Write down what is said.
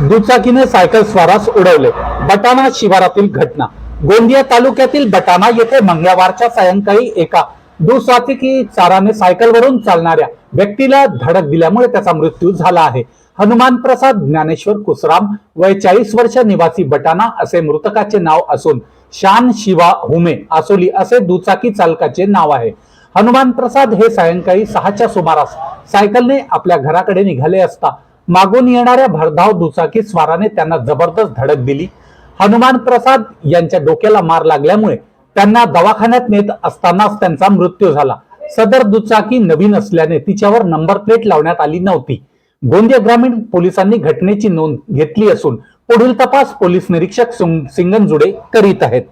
दुचाकीने सायकल स्वारास उडवले. बटाणा शिवारातील घटना. गोंदिया तालुक्यातील बटाणा येथे मंगळवारच्या सायंकाळी एका दुचाकी चाराने सायकलवरून चालणाऱ्या व्यक्तीला धडक दिल्यामुळे त्याचा मृत्यू झाला आहे. हनुमान प्रसाद ज्ञानेश्वर कुसराम, वय 40 वर्ष, निवासी बटाणा असे मृतकाचे नाव असून शान शिवा हुमे आसोली असे दुचाकी चालकाचे नाव आहे. हनुमान प्रसाद हे सायंकाळी 6च्या सुमारास सायकलने आपल्या घराकडे निघाले असता मागून येणाऱ्या भरधाव दुचाकी स्वाराने त्यांना जबरदस्त धडक दिली. हनुमान प्रसाद यांच्या डोक्याला मार लागल्यामुळे त्यांना दवाखान्यात नेत असतानाच त्यांचा मृत्यू झाला. सदर दुचाकी नवीन असल्याने तिच्यावर नंबर प्लेट लावण्यात आली नव्हती. गोंदिया ग्रामीण पोलिसांनी घटनेची नोंद घेतली असून पुढील तपास पोलीस निरीक्षक सिंगनजुडे करीत आहेत.